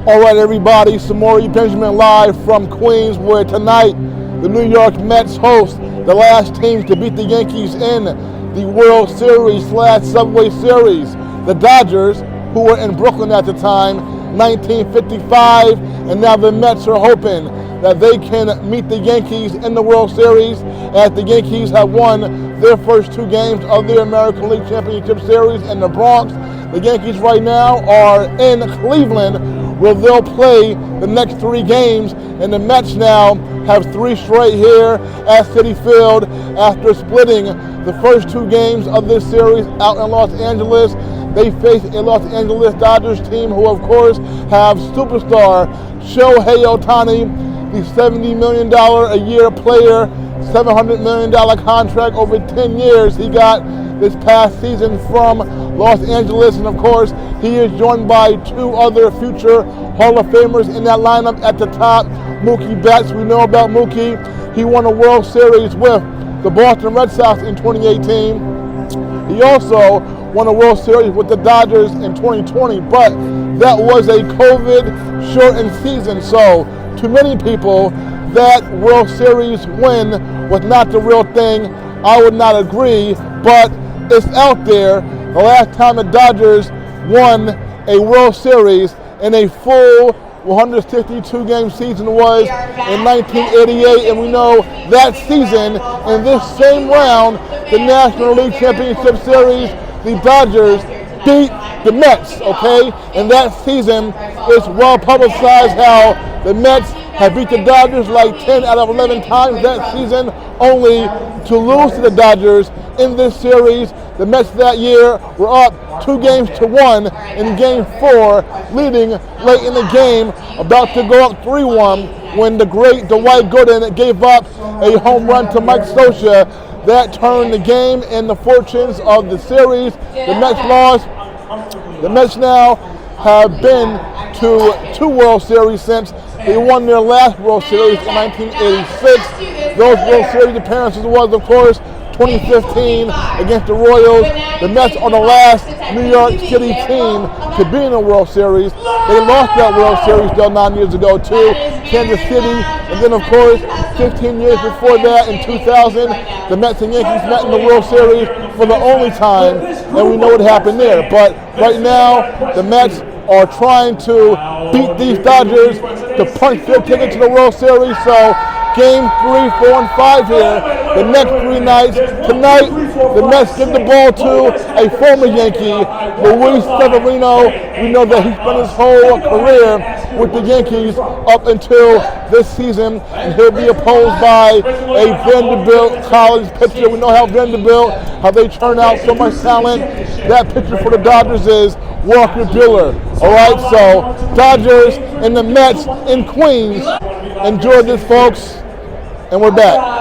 All right, everybody, Samori Benjamin live from Queens, where tonight the New York Mets host the last team to beat the Yankees in the World Series/Subway Series. The Dodgers, who were in Brooklyn at the time, 1955, and now the Mets are hoping that they can meet the Yankees in the World Series, as the Yankees have won their first two games of the American League Championship Series in the Bronx. The Yankees right now are in Cleveland, where they'll play the next three games, and the Mets now have three straight here at Citi Field after splitting the first two games of this series out in Los Angeles. They face a Los Angeles Dodgers team who, of course, have superstar Shohei Ohtani, the $70 million a year player, $700 million contract over 10 years he got this past season from Los Angeles. And of course, he is joined by two other future Hall of Famers in that lineup. At the top, Mookie Betts. We know about Mookie. He won a World Series with the Boston Red Sox in 2018. He also won a World Series with the Dodgers in 2020, but that was a COVID-shortened season. So to many people, that World Series win was not the real thing. I would not agree, but it's out there. The last time the Dodgers won a World Series in a full 162-game season was in 1988, and we know that season, in this same round, the National League Championship Series, the Dodgers beat the Mets, okay? And that season, it's well publicized how the Mets have beat the Dodgers like 10 out of 11 times that season, only to lose to the Dodgers in this series. The Mets that year were up 2-1 in Game 4, leading late in the game, about to go up 3-1 when the great Dwight Gooden gave up a home run to Mike Scioscia. That turned the game and the fortunes of the series. The Mets lost. The Mets now have been to two World Series since they won their last World Series in 1986. Those World Series appearances was, of course, 2015 against the Royals. The Mets are the last New York City team to be in a World Series. They lost that World Series though 9 years ago to Kansas City. And then, of course, 15 years before that, in 2000, the Mets and Yankees met in the World Series for the only time, and we know what happened there. But right now, the Mets are trying to beat these Dodgers to punch their ticket to the World Series. So Game 3, 4, and 5 here. The next three nights. Tonight, the Mets give the ball to a former Yankee, Luis Severino. We know that he spent his whole career with the Yankees up until this season, and he'll be opposed by a Vanderbilt college pitcher. We know how Vanderbilt, how they churn out so much talent. That pitcher for the Dodgers is Walker Buehler. All right, so Dodgers and the Mets in Queens. Enjoy this, folks, and we're back.